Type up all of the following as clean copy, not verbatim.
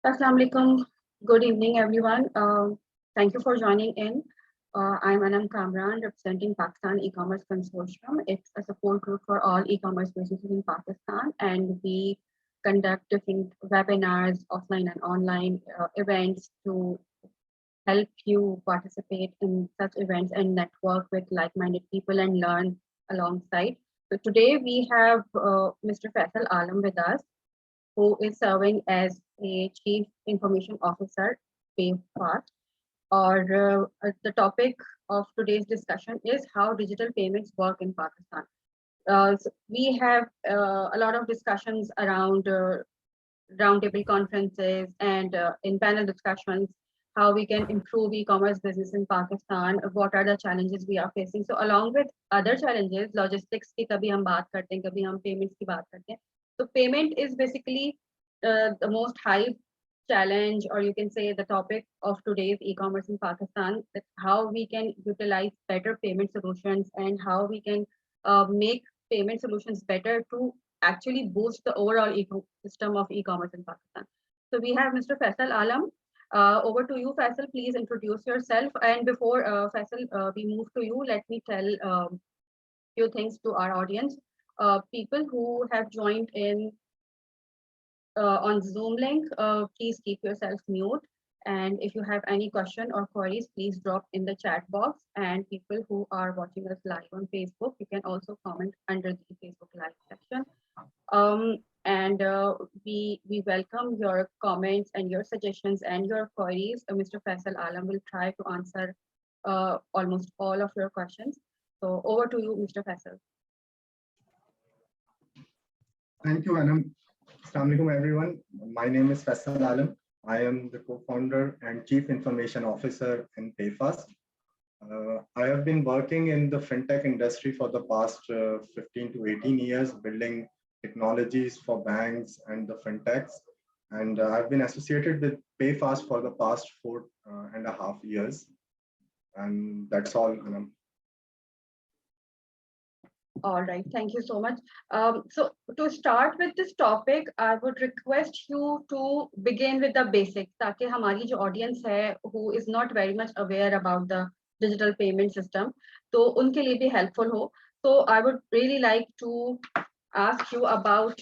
Assalamu alaikum. Good evening, everyone. Thank you for joining in. I'm Anam Kamran, representing Pakistan E-commerce Consortium. It's a support group for all e-commerce businesses in Pakistan, and we conduct different webinars, offline and online events to help you participate in such events and network with like-minded people and learn alongside. So today we have Mr. Faisal Alam with us, who is serving as a Chief Information Officer, PayFast. The topic of today's discussion is how digital payments work in Pakistan. So we have a lot of discussions around roundtable conferences and in panel discussions, how we can improve e-commerce business in Pakistan, what are the challenges we are facing. So along with other challenges, logistics की कभी हम बात करते हैं, कभी हम payments की बात करते हैं. So payment is basically the most high challenge, or you can say the topic of today's e-commerce in Pakistan, that how we can utilize better payment solutions and how we can make payment solutions better to actually boost the overall ecosystem of e-commerce in Pakistan. So we have Mr. Faisal Alam. Over to you, Faisal. Please introduce yourself. And before Faisal, we move to you, let me tell few things to our audience. People who have joined in on Zoom link, please keep yourself mute. And if you have any question or queries, please drop in the chat box. And people who are watching us live on Facebook, you can also comment under the Facebook live section. We welcome your comments and your suggestions and your queries. Mr. Faisal Alam will try to answer almost all of your questions. So over to you, Mr. Faisal. Thank you, Anam. Assalamu alaikum, everyone. My name is Faisal Alam. I am the co-founder and Chief Information Officer in PayFast. I have been working in the fintech industry for the past 15 to 18 years, building technologies for banks and the fintechs. And I've been associated with PayFast for the past 4.5 years. And that's all, Anam. All right, thank you so much. So to start with this topic, I would request you to begin with the basics, ताकि हमारी जो audience है, who is not very much aware about the digital payment system, तो उनके लिए भी helpful हो. So I would really like to ask you about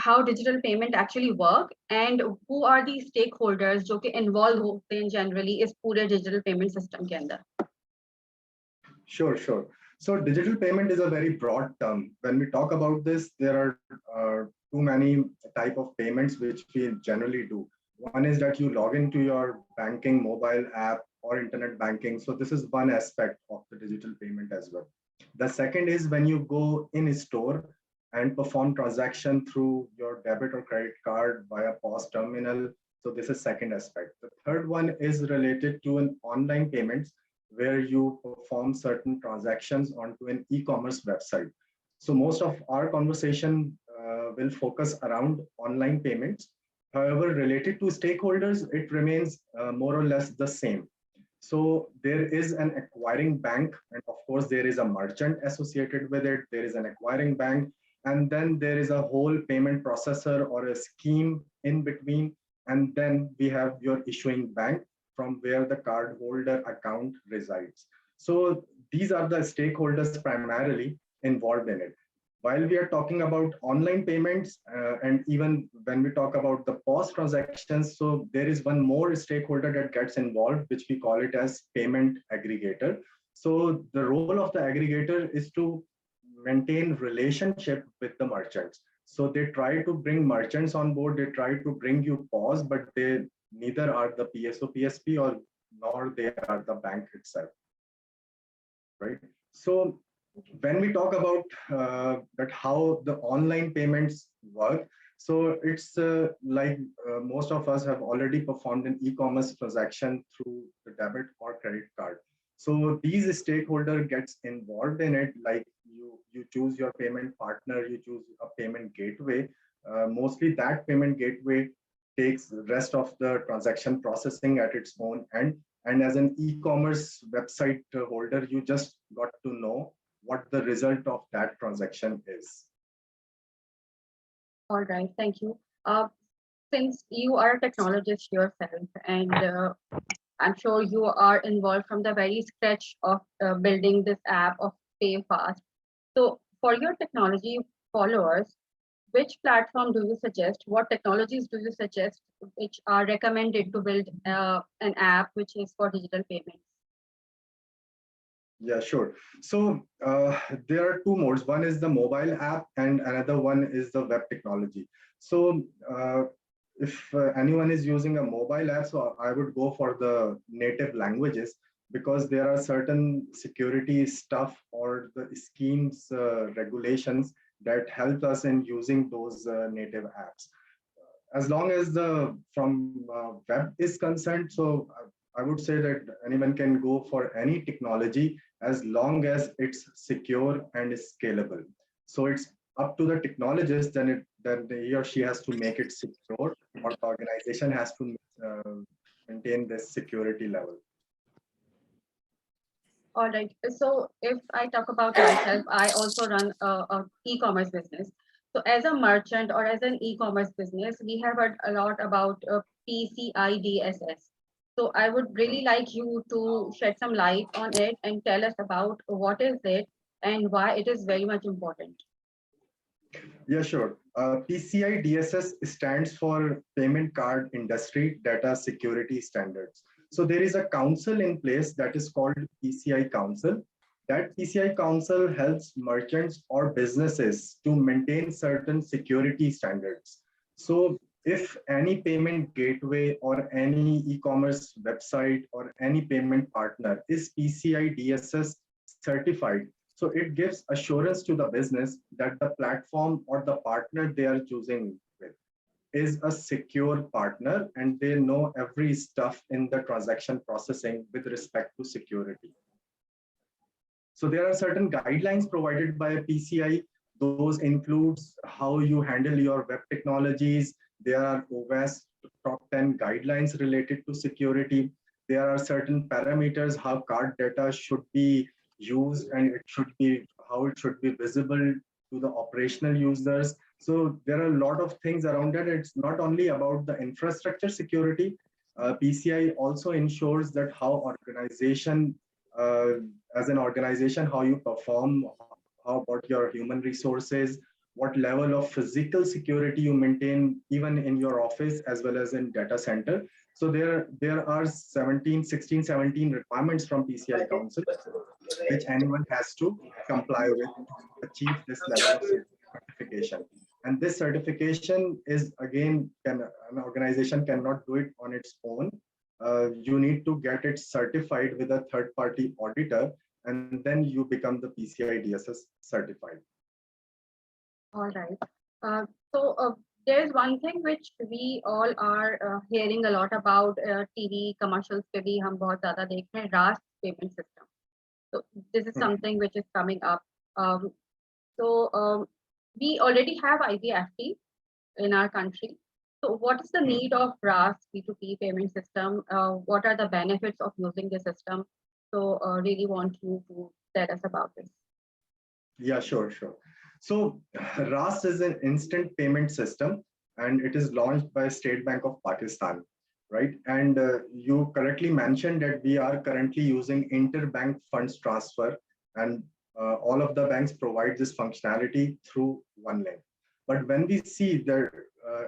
how digital payment actually work and who are the stakeholders जो कि involved होते हैं generally इस पूरे digital payment system के अंदर. Sure. So digital payment is a very broad term. When we talk about this, there are too many type of payments which we generally do. One is that you log into your banking mobile app or internet banking. So this is one aspect of the digital payment as well. The second is when you go in a store and perform transaction through your debit or credit card via POS terminal. So this is second aspect. The third one is related to an online payments, where you perform certain transactions onto an e-commerce website. So most of our conversation will focus around online payments. However, related to stakeholders, it remains more or less the same. So there is an acquiring bank, and of course there is a merchant associated with it. There is an acquiring bank, and then there is a whole payment processor or a scheme in between. And then we have your issuing bank, from where the cardholder account resides. So these are the stakeholders primarily involved in it. While we are talking about online payments and even when we talk about the POS transactions, so there is one more stakeholder that gets involved, which we call it as payment aggregator. So the role of the aggregator is to maintain relationship with the merchants. So they try to bring merchants on board, they try to bring you POS, but they neither are the PSO, PSP, or nor they are the bank itself, right? So when we talk about that how the online payments work, so it's most of us have already performed an e-commerce transaction through the debit or credit card. So these stakeholder gets involved in it, like you choose your payment partner, you choose a payment gateway. Mostly that payment gateway takes the rest of the transaction processing at its own end. And as an e-commerce website holder, you just got to know what the result of that transaction is. All right, thank you. since you are a technologist yourself, and I'm sure you are involved from the very scratch of building this app of PayFast. So, for your technology followers, which platform do you suggest? What technologies do you suggest which are recommended to build an app which is for digital payments? Yeah, sure. So there are two modes. One is the mobile app, and another one is the web technology. So if anyone is using a mobile app, so I would go for the native languages because there are certain security stuff or the schemes regulations that help us in using those native apps. As long as the from web is concerned, so I would say that anyone can go for any technology as long as it's secure and is scalable. So it's up to the technologist, then he or she has to make it secure, or the organization has to uh, maintain this security level. All right. So if I talk about myself, I also run a e-commerce business. So as a merchant or as an e-commerce business, we have heard a lot about PCI DSS. So I would really like you to shed some light on it and tell us about what is it and why it is very much important. Yeah, sure. PCI DSS stands for Payment Card Industry Data Security Standards. So there is a council in place that is called PCI Council. That PCI Council helps merchants or businesses to maintain certain security standards. So if any payment gateway or any e-commerce website or any payment partner is PCI DSS certified, so it gives assurance to the business that the platform or the partner they are choosing with is a secure partner and they know every stuff in the transaction processing with respect to security. So there are certain guidelines provided by PCI. Those includes how you handle your web technologies. There are OWASP top 10 guidelines related to security. There are certain parameters how card data should be used and it should be how it should be visible to the operational users. So there are a lot of things around it. It's not only about the infrastructure security. PCI also ensures that how organization uh, as an organization, how you perform, how about your human resources, what level of physical security you maintain even in your office as well as in data center. So there are 17, 16, 17 requirements from PCI Council, which anyone has to comply with to achieve this level of certification. And this certification is again, an organization cannot do it on its own. You need to get it certified with a third party auditor, and then you become the PCI DSS certified. All right. Uh, so there's one thing which we all are hearing a lot about TV commercials पे भी हम बहुत ज़्यादा देख रहे हैं RAS payment system. So this is Hmm. something which is coming up. Um, so we already have IBFT in our country. So what is the Hmm. need of RAS P2P payment system? What are the benefits of using the system? So really want you to tell us about this. Yeah, sure, sure. So RAS is an instant payment system and it is launched by State Bank of Pakistan, right? And you correctly mentioned that we are currently using interbank funds transfer and all of the banks provide this functionality through one link. But when we see that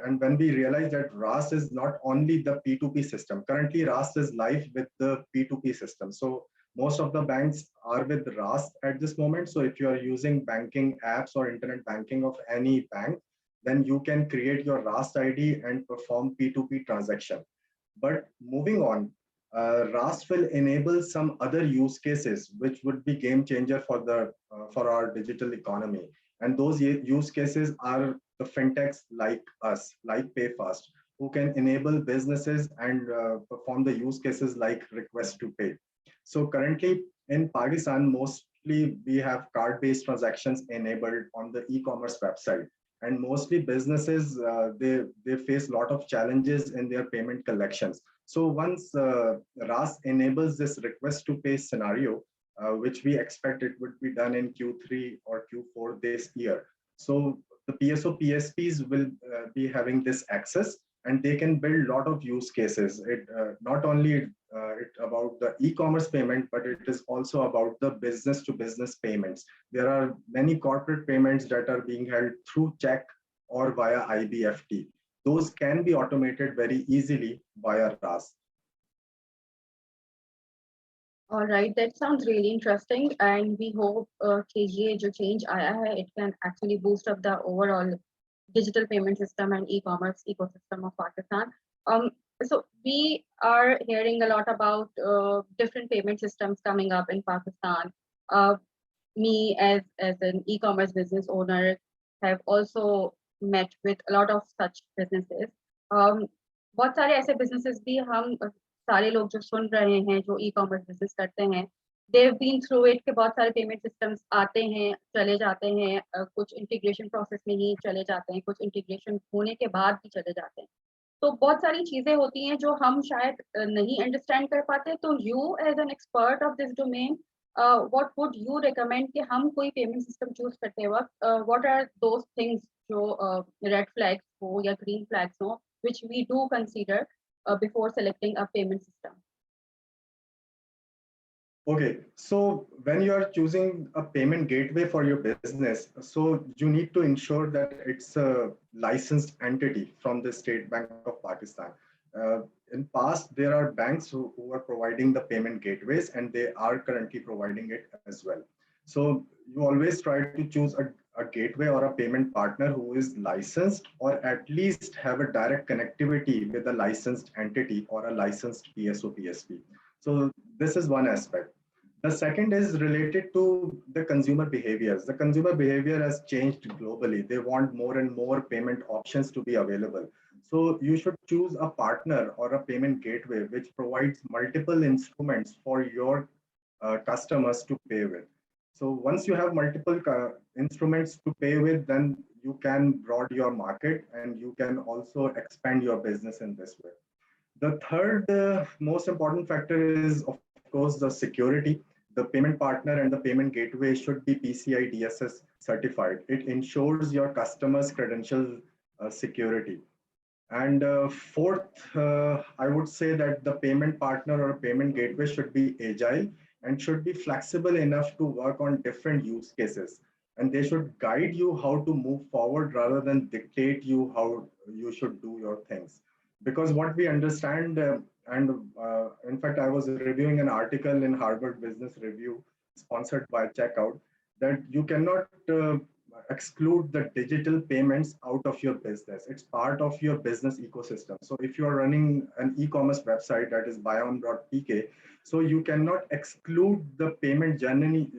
and when we realize that RAS is not only the P2P system, currently RAS is live with the P2P system. So most of the banks are with RAS at this moment. So if you are using banking apps or internet banking of any bank, then you can create your RAS ID and perform P2P transaction. But moving on, RAS will enable some other use cases, which would be game changer for our digital economy. And those use cases are the fintechs like us, like PayFast, who can enable businesses and perform the use cases like request to pay. So currently in Pakistan, mostly we have card-based transactions enabled on the e-commerce website. And mostly businesses, they face a lot of challenges in their payment collections. So once RAS enables this request to pay scenario, which we expect it would be done in Q3 or Q4 this year. So the PSO PSPs will be having this access and they can build a lot of use cases. It not only it about the e-commerce payment, but it is also about the business to business payments. There are many corporate payments that are being held through check or via IBFT. Those can be automated very easily via RAS. All right, that sounds really interesting, and we hope कि ये जो change आया है, it can actually boost up the overall digital payment system and e-commerce ecosystem of Pakistan. Um, so we are hearing a lot about different payment systems coming up in Pakistan. Uh, Me as an e-commerce business owner have also met with a lot of such businesses. बहुत सारे ऐसे businesses भी हम सारे लोग जो सुन रहे हैं जो e-commerce business करते हैं, they've been through it कि बहुत सारे payment systems आते हैं चले जाते हैं, कुछ integration process में ही चले जाते हैं, कुछ integration होने के बाद भी चले जाते हैं. तो बहुत सारी चीजें होती हैं जो हम शायद नहीं अंडरस्टैंड कर पाते. तो you as an expert of this domain, what would you recommend कि हम कोई पेमेंट सिस्टम चूज करते वक्त व्हाट आर दोज थिंग्स जो रेड फ्लैग्स हो या ग्रीन फ्लैग्स हो which we do consider before selecting a payment system. Okay, so when you are choosing a payment gateway for your business, so you need to ensure that it's a licensed entity from the State Bank of Pakistan. In past, there are banks who are providing the payment gateways, and they are currently providing it as well. So you always try to choose a gateway or a payment partner who is licensed or at least have a direct connectivity with a licensed entity or a licensed PSO PSP. So this is one aspect. The second is related to the consumer behaviors. The consumer behavior has changed globally. They want more and more payment options to be available. So you should choose a partner or a payment gateway which provides multiple instruments for your customers to pay with. So once you have multiple instruments to pay with, then you can broaden your market and you can also expand your business in this way. The third most important factor is, of course, the security. The payment partner and the payment gateway should be PCI DSS certified. It ensures your customers' credential security. And fourth, I would say that the payment partner or payment gateway should be agile and should be flexible enough to work on different use cases. And they should guide you how to move forward rather than dictate you how you should do your things. Because what we understand, and in fact, I was reviewing an article in Harvard Business Review sponsored by Checkout that you cannot exclude the digital payments out of your business. It's part of your business ecosystem. So if you are running an e-commerce website that is buyon.pk, so you cannot exclude the payment journey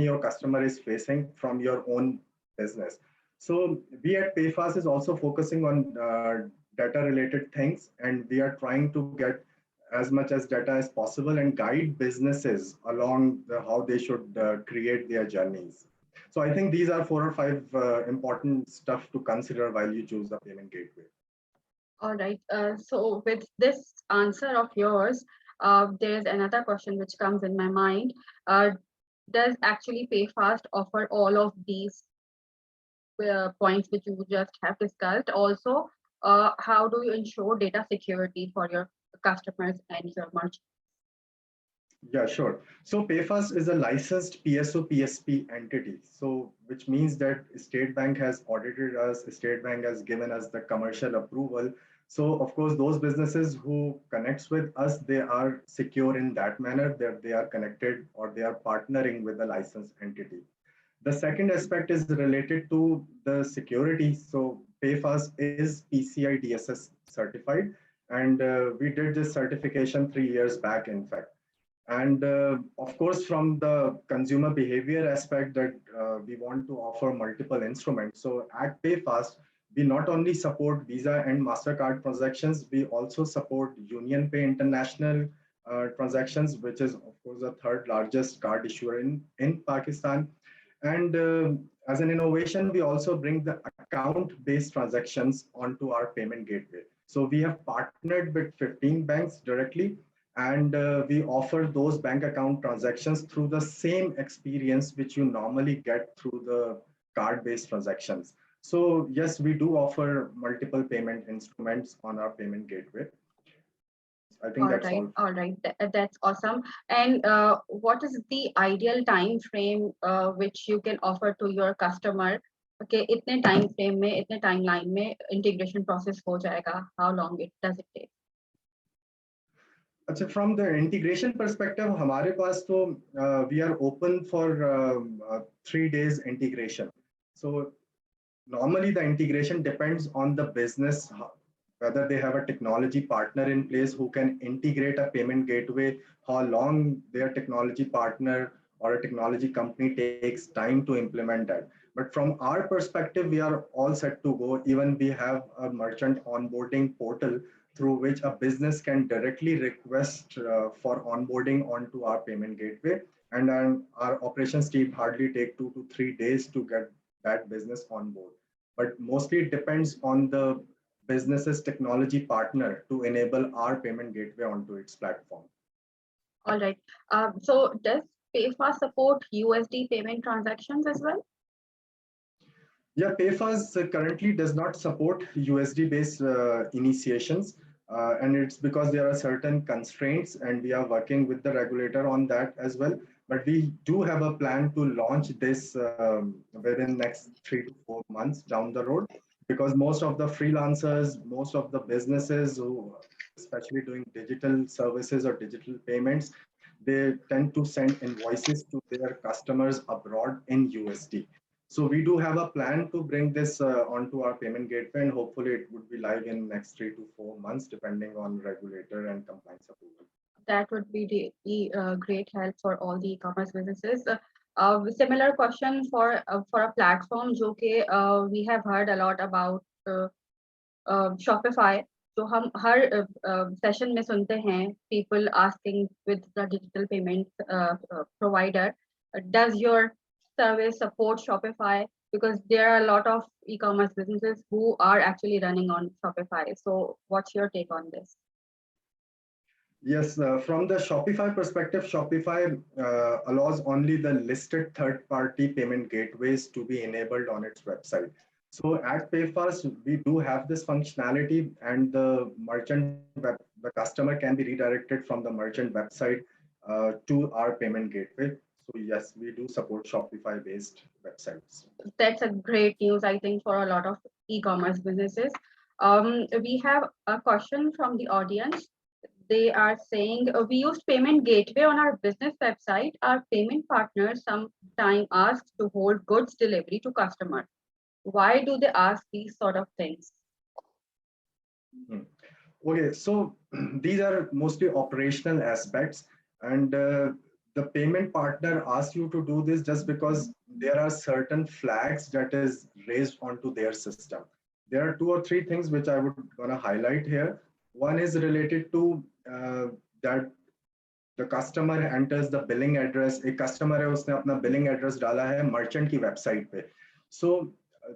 your customer is facing from your own business. So we at PayFast is also focusing on data related things, and we are trying to get as much as data as possible and guide businesses along how they should create their journeys. So I think these are 4 or 5 important stuff to consider while you choose a payment gateway. All right. So with this answer of yours, there is another question which comes in my mind. Does actually PayFast offer all of these points which you just have discussed? Also, how do you ensure data security for your customers and your merchants? Yeah, sure. So PayFast is a licensed PSO PSP entity. So which means that State Bank has audited us, State Bank has given us the commercial approval. So of course, those businesses who connects with us, they are secure in that manner that they are connected or they are partnering with a licensed entity. The second aspect is related to the security. So PayFast is PCI DSS certified, and we did this certification 3 years back, in fact. And of course, from the consumer behavior aspect that we want to offer multiple instruments. So at PayFast, we not only support Visa and MasterCard transactions, we also support Union Pay International transactions, which is of course the third largest card issuer in Pakistan. And as an innovation, we also bring the account-based transactions onto our payment gateway. So we have partnered with 15 banks directly, and we offer those bank account transactions through the same experience which you normally get through the card-based transactions. So yes, we do offer multiple payment instruments on our payment gateway. I think that's all. All right, that's awesome. And what is the ideal time frame which you can offer to your customer? Okay, इतने time frame में, इतने timeline में integration process हो जाएगा. How long it does it take? अच्छा, from the integration perspective, हमारे पास तो we are open for 3 days integration. So normally the integration depends on the business, whether they have a technology partner in place who can integrate a payment gateway, how long their technology partner or a technology company takes time to implement that. But from our perspective, we are all set to go. Even we have a merchant onboarding portal through which a business can directly request for onboarding onto our payment gateway. And our operations team hardly take 2 to 3 days to get that business on board. But mostly it depends on the business's technology partner to enable our payment gateway onto its platform. All right. So does PayFast support USD payment transactions as well? Yeah, PayFast currently does not support USD-based initiations, and it's because there are certain constraints, and we are working with the regulator on that as well. But we do have a plan to launch this within next 3 to 4 months down the road, because most of the freelancers, most of the businesses who, especially doing digital services or digital payments, they tend to send invoices to their customers abroad in USD. So we do have a plan to bring this onto our payment gateway, and hopefully it would be live in next 3 to 4 months, depending on regulator and compliance approval. That would be the great help for all the e-commerce businesses. Similar question for a platform, जो कि we have heard a lot about Shopify. जो हम हर session में सुनते हैं, people asking with the digital payment provider, does your service support Shopify? Because there are a lot of e-commerce businesses who are actually running on Shopify. So what's your take on this? Yes, from the Shopify perspective, Shopify allows only the listed third-party payment gateways to be enabled on its website. So at PayFast, we do have this functionality, and the customer can be redirected from the merchant website to our payment gateway. So yes, we do support Shopify-based websites. That's a great news, I think, for a lot of e-commerce businesses. We have a question from the audience. They are saying, we used payment gateway on our business website. Our payment partners sometimes ask to hold goods delivery to customers. Why do they ask these sort of things? Okay, so these are mostly operational aspects, and the payment partner asks you to do this just because there are certain flags that is raised onto their system. There are 2 or 3 things which I would want to highlight here. One is related to that the customer enters the billing address. एक customer है, उसने अपना billing address डाला है merchant की website पे. So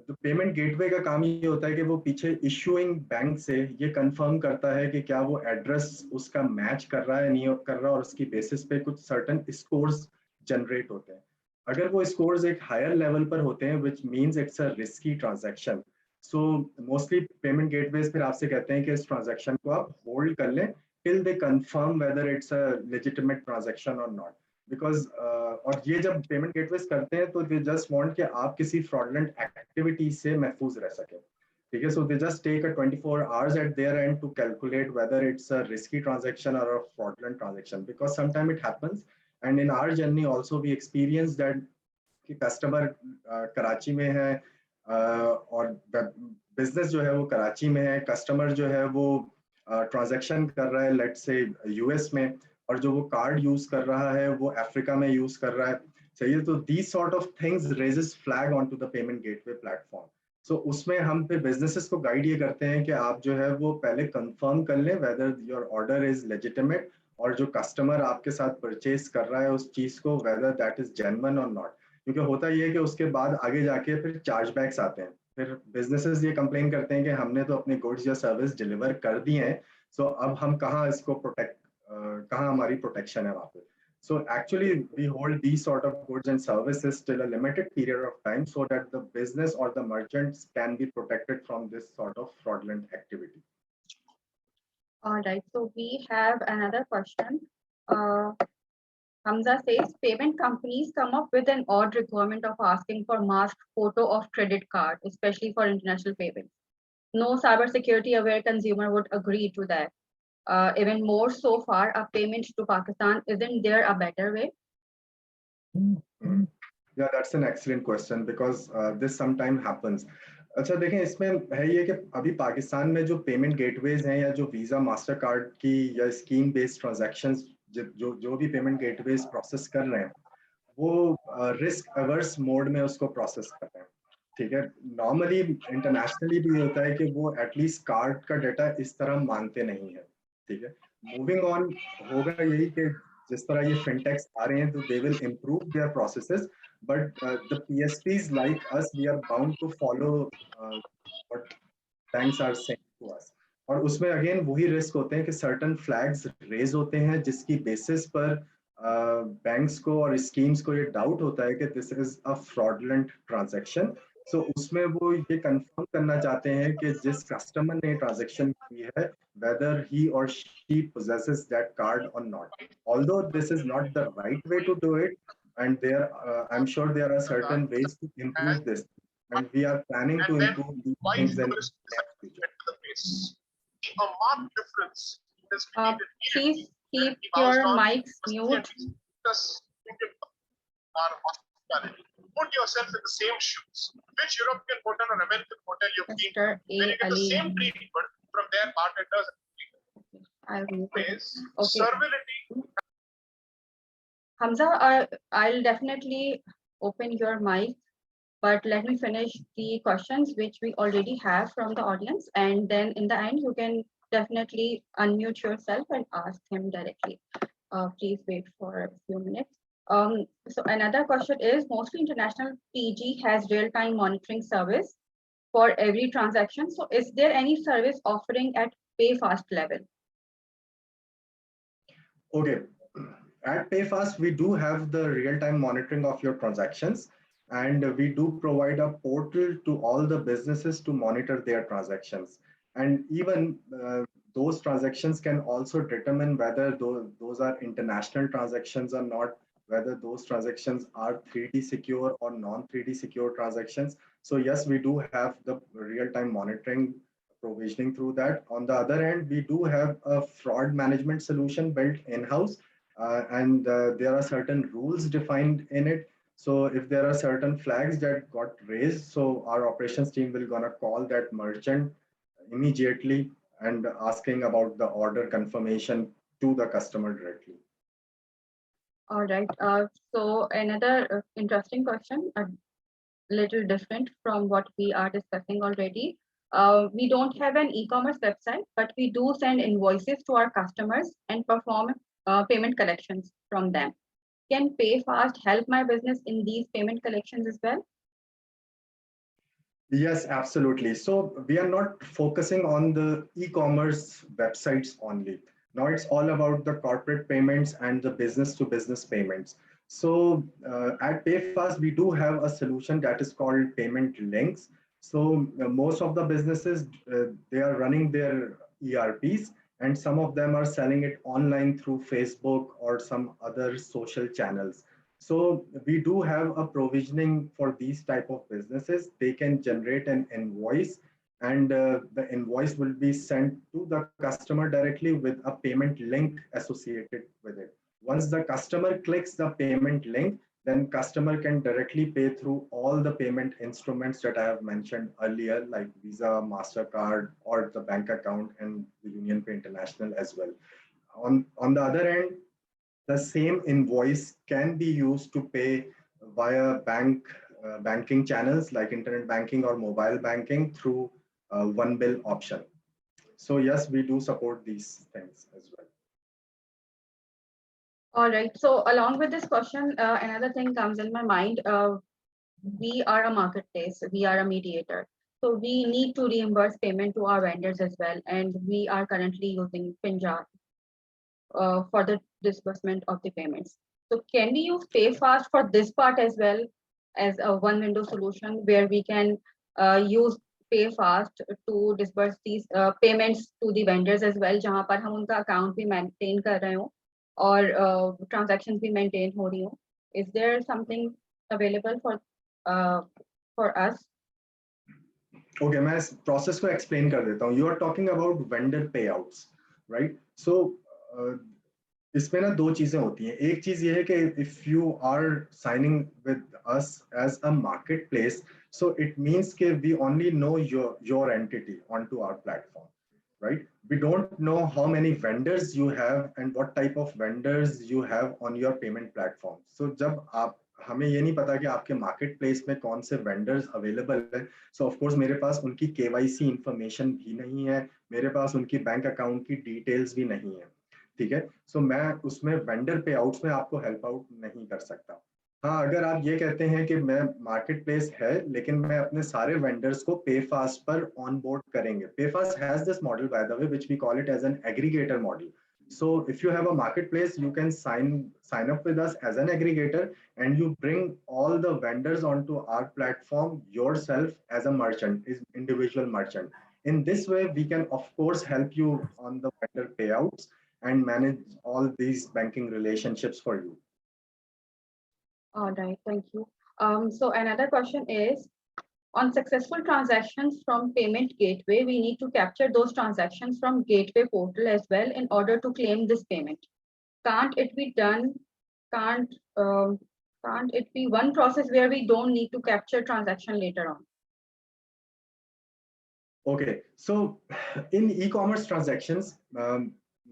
the payment gateway का काम ये होता है कि वो पीछे issuing बैंक से ये confirm करता है कि क्या वो address उसका match कर रहा है नहीं कर रहा, और उसकी basis पे कुछ certain scores generate होते हैं. अगर वो scores एक higher level पर होते हैं, which means it's a risky transaction. So mostly payment gateways फिर आपसे कहते हैं कि इस transaction को आप hold कर लें till they confirm whether it's a legitimate transaction or not. Because और ये जब payment gateways करते हैं तो they just want कि आप किसी fraudulent activity से महफूज रह सके. ठीक है, so they just take a 24 hours at their end to calculate whether it's a risky transaction or a fraudulent transaction, because sometimes it happens, and in our journey also we experience that कि customer Karachi में है और business जो है वो कराची में है, customer जो है वो ट्रांजैक्शन कर रहा है लेट्स से यूएस में, और जो वो कार्ड यूज कर रहा है वो अफ्रीका में यूज कर रहा है. सही है, तो these sort of things raises flag on to the payment gateway platform. So उसमें हम पे बिजनेसेस को गाइड ये करते हैं कि आप जो है वो पहले कंफर्म कर लें whether your order is legitimate, और जो कस्टमर आपके साथ परचेज कर रहा है उस चीज को वेदर दैट इज जेन्युइन और नॉट. क्योंकि होता ये है कि उसके बाद आगे जाके फिर चार्जबैक्स आते हैं, फिर बिजनेसेस ये कंप्लेन करते हैं कि हमने तो अपने गुड्स या सर्विस डिलीवर कर दिए हैं, सो अब हम कहाँ इसको प्रोटेक्ट, कहाँ हमारी प्रोटेक्शन है वहाँ पे. So actually, we hold these sort of goods and services till a limited period of time so that the business or the merchants can be protected from this sort of fraudulent activity. All right, so we have another question. Uh, Hamza says payment companies come up with an odd requirement of asking for masked photo of credit card, especially for international payments. No cybersecurity aware consumer would agree to that. Even more so far, a payment to Pakistan, isn't there a better way? Yeah, that's an excellent question because this sometimes happens. अच्छा देखें इसमें है ये कि अभी पाकिस्तान में जो payment gateways हैं या जो वीजा मास्टर कार्ड की या स्कीम बेस्ड ट्रांजैक्शंस जो भी पेमेंट गेटवेज प्रोसेस कर रहे हैं वो रिस्क अवर्स मोड में उसको प्रोसेस कर रहे हैं। ठीक है, नॉर्मली इंटरनेशनली भी होता है कि वो एटलीस्ट कार्ड का डाटा इस तरह मांगते नहीं है। ठीक है, मूविंग ऑन होगा यही कि जिस तरह ये फिनटेक्स आ रहे हैं तो they will improve their processes, but the PSPs like us, we are bound to follow what banks are saying to us. और उसमें अगेन वही रिस्क होते हैं कि सर्टन फ्लैग्स रेज होते हैं जिसकी बेसिस पर बैंक्स को और स्कीम्स को ये डाउट होता है कि this is a fraudulent transaction. So उसमें वो ये कंफर्म करना चाहते हैं कि जिस कस्टमर ने ट्रांजैक्शन की है whether he or she possesses that card or not. Although this is not the right way to do it, and there I'm sure there are certain ways to improve this, and we are planning to improve these things in the near future. A marked difference is Please keep your mics mute. Our hospitality. Put yourself in the same shoes. Which European hotel or American hotel you've been to, Mr. where you get the Ali. same treatment from their bartenders. I'll mute it. Is Okay. servility. Hamza, I'll definitely open your mic, but let me finish the questions which we already have from the audience, and then in the end you can definitely unmute yourself and ask him directly. Please wait for a few minutes. So another question is, mostly international PG has real-time monitoring service for every transaction. So is there any service offering at PayFast level? Okay, at PayFast, we do have the real-time monitoring of your transactions, and we do provide a portal to all the businesses to monitor their transactions. And even those transactions can also determine whether those are international transactions or not, whether those transactions are 3D secure or non-3D secure transactions. So yes, we do have the real-time monitoring provisioning through that. On the other hand, we do have a fraud management solution built in-house, and there are certain rules defined in it. So if there are certain flags that got raised, so our operations team will gonna call that merchant immediately and asking about the order confirmation to the customer directly. All right. So another interesting question, a little different from what we are discussing already. We don't have an e-commerce website, but we do send invoices to our customers and perform payment collections from them. Can PayFast help my business in these payment collections as well? Yes, absolutely. So we are not focusing on the e-commerce websites only. Now it's all about the corporate payments and the business to business payments. So at PayFast, we do have a solution that is called payment links. So most of the businesses, they are running their ERPs, and some of them are selling it online through Facebook or some other social channels. So we do have a provisioning for these type of businesses. They can generate an invoice, and the invoice will be sent to the customer directly with a payment link associated with it. Once the customer clicks the payment link, then customer can directly pay through all the payment instruments that I have mentioned earlier, like Visa, MasterCard, or the bank account and the Union Pay International as well. On the other end, the same invoice can be used to pay via banking channels like internet banking or mobile banking through one bill option. So yes, we do support these things as well. All right. So along with this question, another thing comes in my mind. We are a marketplace. We are a mediator. So we need to reimburse payment to our vendors as well. And we are currently using Punjab for the disbursement of the payments. So can we use PayFast for this part as well as a one window solution where we can use PayFast to disburse these payments to the vendors as well, जहाँ पर हम उनका account भी maintain कर रहे हो और transactions भी maintain हो रही हो? Is there something available for us? Okay, मैं इस process को explain कर देता हूँ. You are talking about vendor payouts, right? So इसमें ना दो चीजें होती हैं. एक चीज ये है कि if you are signing with us as a marketplace, so it means कि we only know your entity onto our platform, right? We don't know how many vendors you have and what type of vendors you have on your payment platform. So जब आप हमें ये नहीं पता कि आपके market place में कौन से वेंडर्स अवेलेबल है, सो ऑफ कोर्स मेरे पास उनकी केवाईसी इंफॉर्मेशन भी नहीं है, मेरे पास उनकी बैंक अकाउंट की डिटेल्स भी नहीं है, ठीक है. सो मैं उसमें वेंडर पे आउट्स में आपको हेल्प आउट नहीं कर सकता. हाँ, अगर आप ये कहते हैं कि मैं मार्केट प्लेस है लेकिन मैं अपने सारे वेंडर्स को पेफास्ट पर ऑन बोर्ड करेंगे. PayFast has this model by the way which we call it as an aggregator model. So if you have a marketplace, you can sign up with us as an aggregator and you bring all the vendors onto our platform yourself as a merchant, is individual merchant. In this way, we can of course help you on the vendor payouts and manage all these banking relationships for you. All right, thank you. So another question is, on successful transactions from payment gateway, we need to capture those transactions from gateway portal as well in order to claim this payment. Can't it be done? Can't can't it be one process where we don't need to capture transaction later on? Okay, so in e-commerce transactions,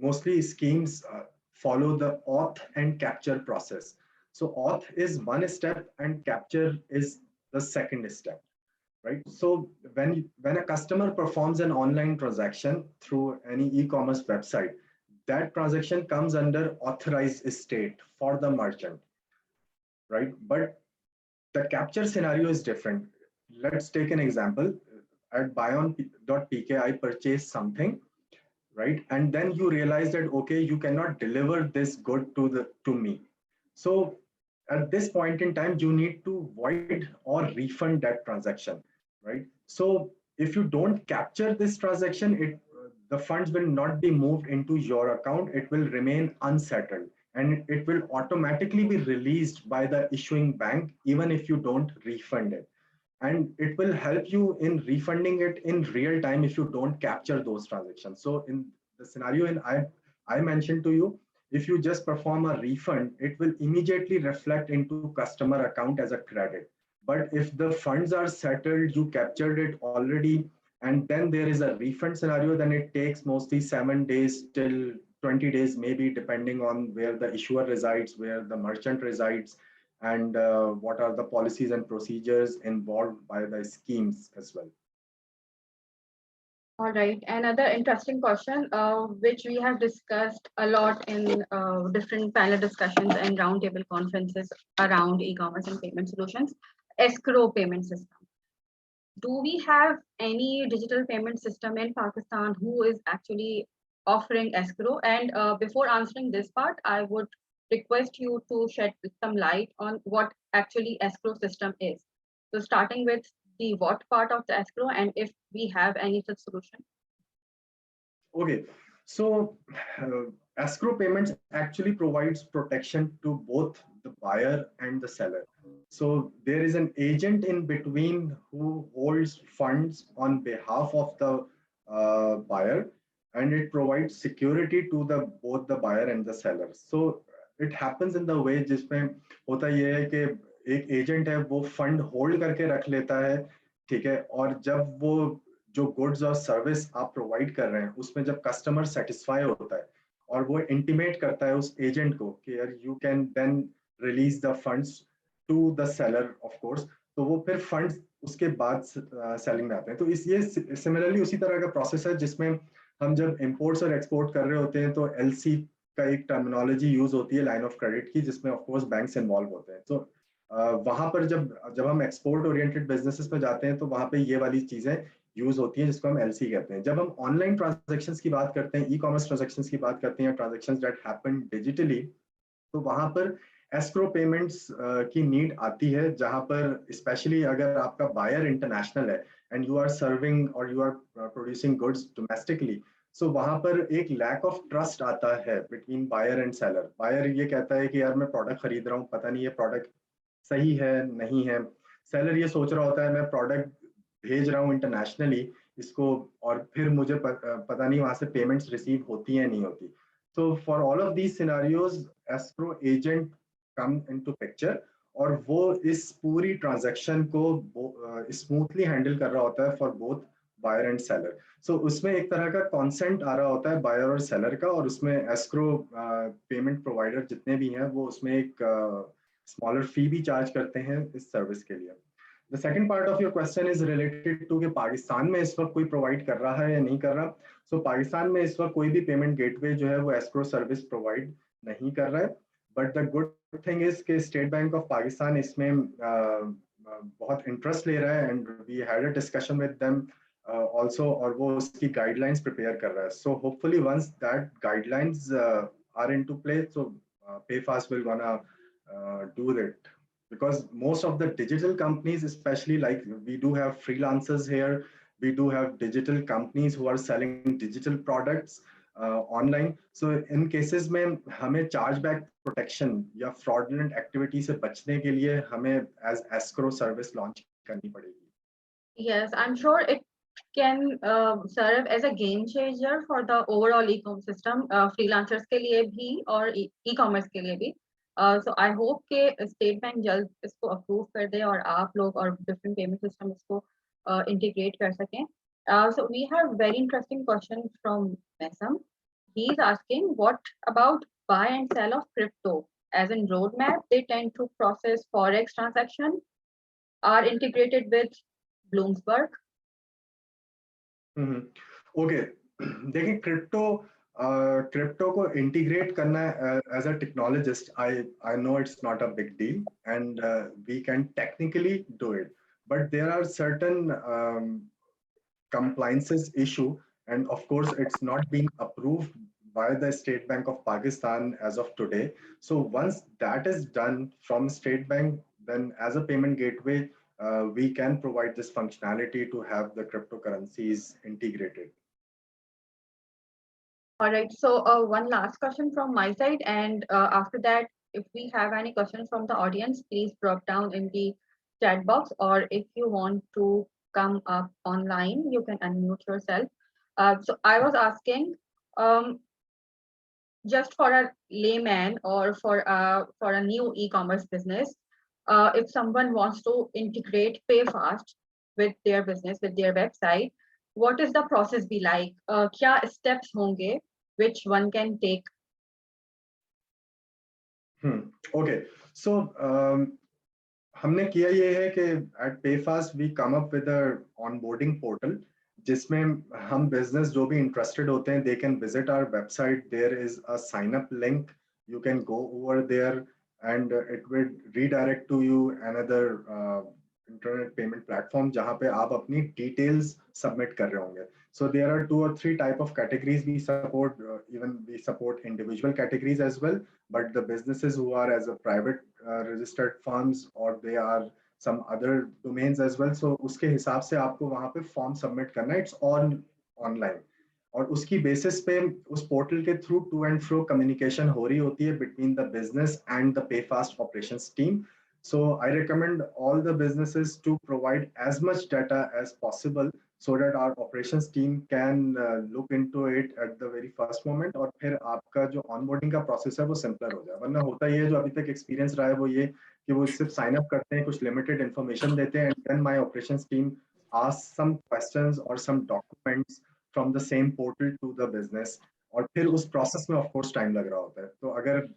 mostly schemes follow the auth and capture process. So auth is one step and capture is the second step, right? So when a customer performs an online transaction through any e-commerce website, that transaction comes under authorized state for the merchant, right? But the capture scenario is different. Let's take an example. At buyon.pk, I purchased something, right? And then you realize that, okay, you cannot deliver this good to me. So at this point in time, you need to void or refund that transaction, right? So if you don't capture this transaction, the funds will not be moved into your account. It will remain unsettled and it will automatically be released by the issuing bank, even if you don't refund it. And it will help you in refunding it in real time if you don't capture those transactions. So in the scenario I mentioned to you, if you just perform a refund, it will immediately reflect into customer account as a credit. But if the funds are settled, you captured it already, and then there is a refund scenario, then it takes mostly 7 days till 20 days, maybe depending on where the issuer resides, where the merchant resides, and what are the policies and procedures involved by the schemes as well. All right, another interesting question, which we have discussed a lot in different panel discussions and roundtable conferences around e-commerce and payment solutions, escrow payment system. Do we have any digital payment system in Pakistan who is actually offering escrow? And before answering this part, I would request you to shed some light on what actually escrow system is. So starting with the what part of the escrow and if we have any such solution. Okay, so escrow payments actually provides protection to both the buyer and the seller. So there is an agent in between who holds funds on behalf of the buyer, and it provides security to the both the buyer and the seller. So it happens in the way जिसमें होता ये है कि एक agent है वो fund hold करके रख लेता है, ठीक है, और जब वो जो गुड्स और सर्विस आप प्रोवाइड कर रहे हैं उसमें जब कस्टमर सेटिस्फाई होता है और वो इंटीमेट करता है उस एजेंट को कि यार you can then release the funds to the seller of course, तो वो फिर फंड्स उसके बाद सेलिंग में आते हैं. तो इस ये सिमिलरली उसी तरह का प्रोसेस है जिसमें हम जब इंपोर्ट्स और एक्सपोर्ट कर रहे होते हैं तो एलसी का एक टर्मिनोलॉजी यूज होती है लाइन ऑफ क्रेडिट की, जिसमें ऑफ कोर्स बैंक्स इन्वॉल्व होते हैं. तो वहां पर जब हम एक्सपोर्ट ओरिएंटेड बिजनेसेस में जाते हैं तो वहां पे ये वाली चीजें यूज होती है जिसको हम एलसी कहते हैं. जब हम ऑनलाइन ट्रांजैक्शंस की बात करते हैं, ई कॉमर्स ट्रांजैक्शंस की बात करते हैं, ट्रांजैक्शंस दैट हैपन डिजिटली, तो वहां पर एस्क्रो पेमेंट्स की नीड आती है जहां पर स्पेशली अगर आपका बायर इंटरनेशनल है एंड यू आर सर्विंग और you are producing goods domestically, so वहां पर एक लैक ऑफ ट्रस्ट आता है between buyer and seller. Buyer ये कहता है कि यार मैं प्रोडक्ट खरीद रहा हूँ, पता नहीं ये प्रोडक्ट सही है नहीं है। सेलर ये सोच रहा होता है मैं प्रोडक्ट भेज रहा हूँ इंटरनेशनली इसको, और फिर मुझे पता नहीं वहां से पेमेंट्स रिसीव होती है नहीं होती। तो for all of these scenarios escrow agent come into picture, और वो इस पूरी ट्रांजैक्शन को स्मूथली हैंडल कर रहा होता है for both buyer and seller. So उसमें एक तरह का कॉन्सेंट आ रहा होता है बायर और सेलर का, और उसमें एस्क्रो पेमेंट प्रोवाइडर जितने भी हैं वो उसमें एक स्मॉलर फी भी चार्ज करते हैं इस सर्विस के लिए। The second part of your question is related to कि पाकिस्तान में इस वक्त कोई प्रोवाइड कर रहा है या नहीं कर रहा। सो पाकिस्तान में इस वक्त कोई भी पेमेंट गेटवे जो है वो एस्क्रो सर्विस प्रोवाइड नहीं कर रहा है। But the good thing is कि स्टेट बैंक ऑफ पाकिस्तान इसमें बहुत इंटरेस्ट ले रहा है, and we had a discussion with them also, और वो उसकी गाइडलाइंस प्रिपेयर कर रहा है। So hopefully once that guidelines are into play, so PayFast will gonna do it, because most of the digital companies, especially like we do have freelancers here, we do have digital companies who are selling digital products online. So in cases में हमें chargeback protection या fraudulent activity से बचने के लिए हमें as escrow service launch करनी पड़ेगी। Yes, I'm sure it can serve as a game changer for the overall e-com system, freelancers के लिए भी और e-commerce के लिए भी. So I hope कि स्टेट बैंक जल्द इसको अप्रूव कर दे और आप लोग और डिफरेंट पेमेंट सिस्टम इसको इंटीग्रेट कर सकें. So we have very interesting question from Mesam. He is asking, what about buy and sell of crypto? As in roadmap, they tend to process forex transaction, are integrated with Bloomsburg. Okay, देखिए crypto को integrate करना as a technologist, I know it's not a big deal and we can technically do it, but there are certain compliances issue, and of course it's not being approved by the State Bank of Pakistan as of today. So once that is done from State Bank, then as a payment gateway we can provide this functionality to have the cryptocurrencies integrated. All right. So one last question from my side, and after that, if we have any questions from the audience, please drop down in the chat box, or if you want to come up online, you can unmute yourself. So I was asking, um, just for a layman or for a new e-commerce business, if someone wants to integrate PayFast with their business, with their website, what is the process be like? क्या steps होंगे which one can take? Okay, so हमने किया ये है कि at PayFast we come up with a onboarding portal जिसमें हम business जो भी interested होते हैं, they can visit our website. There is a sign up link. You can go over there and it will redirect to you another internet payment platform जहाँ पे आप अपनी details submit कर रहे होंगे. So there are 2 or 3 type of categories we support. Even we support individual categories as well. But the businesses who are as a private registered firms, or they are some other domains as well. So उसके हिसाब से आपको वहाँ पे form submit करना है. It's all online. और उसकी बेसिस पे उस पोर्टल के through to and fro communication हो रही होती है between the business and the PayFast operations team. So I recommend all the businesses to provide as much data as possible so that our operations team can look into it at the very first moment, और फिर आपका जो onboarding का process है वो simpler हो जाए. वरना होता ये है जो अभी तक experience रहा है वो ये कि वो सिर्फ sign up करते हैं, कुछ limited information देते हैं, and then my operations team asks some questions or some documents from the same portal to the business, और फिर उस process में of course time लग रहा होता है. तो अगर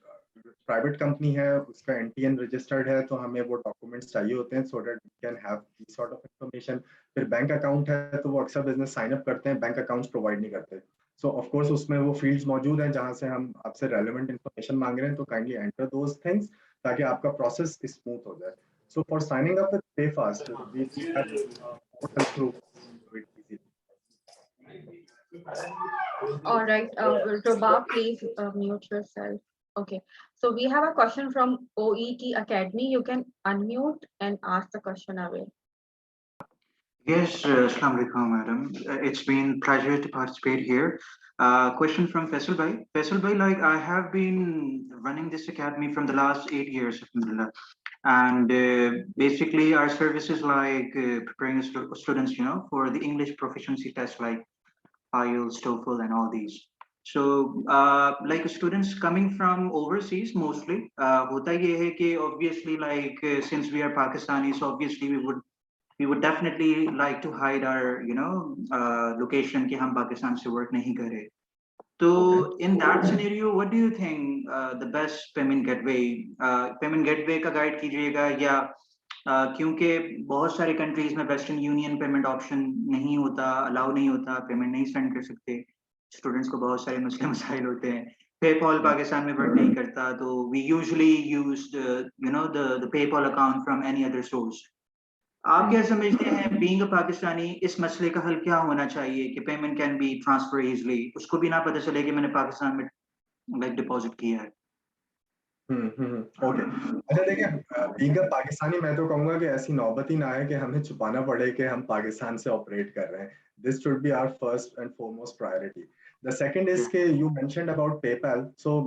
प्राइवेट कंपनी है, उसका एनटीएन रजिस्टर्ड है, तो हमें वो डॉक्यूमेंट्स चाहिए होते हैं so that we can have this sort of information. फिर बैंक अकाउंट है तो वो अक्सर बिजनेस साइन अप करते हैं, बैंक अकाउंट्स प्रोवाइड नहीं करते. सो ऑफ कोर्स उसमें वो फील्ड्स मौजूद हैं जहां से हम आपसे रेलेवेंट इंफॉर्मेशन मांग रहे हैं, तो काइंडली एंटर दोस थिंग्स ताकि आपका प्रोसेस स्मूथ हो जाए. So for signing up with PayFast we have portal through it easy. All right, Ruba, please mute yourself. Okay, so we have a question from OET Academy. You can unmute and ask the question away. Yes, Assalamu alaikum, madam. It's been pleasure to participate here. Question from Faisal Bhai. Faisal Bhai, like I have been running this academy from the last 8 years, alhamdulillah. And basically our service is like preparing students, for the English proficiency test like IELTS, TOEFL, and all these. So, like students coming from overseas mostly, hota ye hai ki obviously like since we are Pakistanis, obviously we would definitely like to hide our location कि हम पाकिस्तान से work नहीं करे. So in that scenario, what do you think the best payment gateway का guide कीजिएगा या क्योंकि बहुत सारे कंट्रीज में वेस्टर्न यूनियन पेमेंट ऑप्शन नहीं होता, अलाउ नहीं होता, पेमेंट नहीं सेंड कर सकते, स्टूडेंट्स को बहुत सारे मसले मसाइल होते हैं, पेपॉल पाकिस्तान में वर्क नहीं करता, तो we usually use the PayPal account from any other source. आप क्या समझते हैं बीइंग अ पाकिस्तानी इस मसले का हल क्या होना चाहिए कि payment can be transfer easily, उसको भी ना पता चले कि मैंने पाकिस्तान में लाइक डिपॉजिट किया है. ओके, अच्छा देखिए, बीइंग अ पाकिस्तानी मैं तो कहूंगा कि ऐसी नौबत ही ना आए कि हमें छुपाना पड़े कि हम पाकिस्तान से ऑपरेट कर रहे हैं. This should be our first and foremost priority. The second is के you mentioned about PayPal, so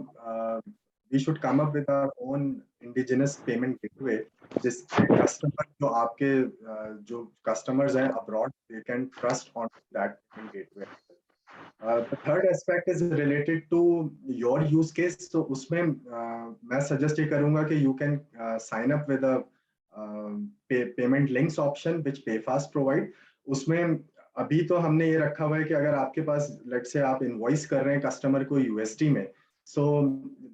we should come up with our own indigenous payment gateway, जिससे कस्टमर जो आपके जो कस्टमर्स हैं abroad, they can trust on that payment gateway. The third aspect is related to your use case. So उसमें मैं suggest ये करूँगा कि you can sign up with a payment links option which PayFast provide. उसमें अभी तो हमने ये रखा हुआ है कि अगर आपके पास let's say आप invoice कर रहे हैं customer को USD में, so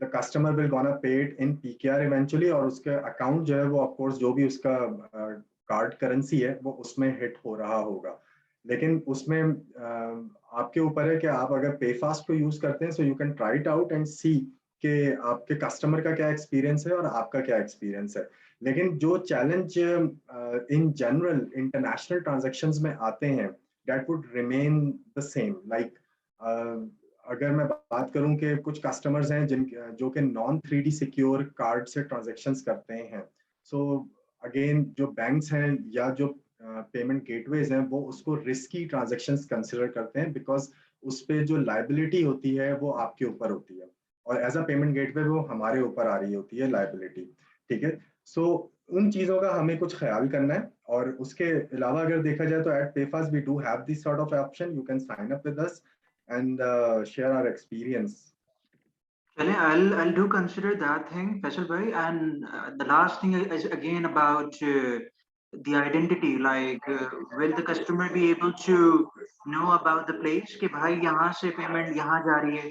the customer will gonna pay it in PKR eventually, और उसके account जो है वो of course जो भी उसका card currency है वो उसमें hit हो रहा होगा. लेकिन उसमें आपके ऊपर है कि आप अगर पेफास्ट को यूज करते हैं, so you can try it out and see कि आपके कस्टमर का क्या एक्सपीरियंस है और आपका क्या एक्सपीरियंस है. लेकिन जो challenge in general international transactions में आते हैं, that would remain the same. Like अगर मैं बात करूं कि कुछ कस्टमर्स हैं जो कि नॉन 3D सिक्योर कार्ड से ट्रांजैक्शंस करते हैं, सो अगेन जो बैंक्स हैं या जो पेमेंट गेटवेज हैं वो उसको रिस्की ट्रांजैक्शंस कंसिडर करते हैं, बिकॉज उस पे जो लाइबिलिटी होती है वो आपके ऊपर होती है और एज अ पेमेंट गेटवे वो हमारे ऊपर आ रही होती है लाइबिलिटी. ठीक है, सो उन चीजों का हमें कुछ ख्याल करना है. और उसके अलावा अगर देखा जाए तो at PayFast we do have this sort of option. You can sign up with us and share our experience. Chale, I'll do consider that thing, Faisal bhai. And the last thing is again about the identity. Like, will the customer be able to know about the place कि भाई यहाँ से payment यहाँ जा रही है?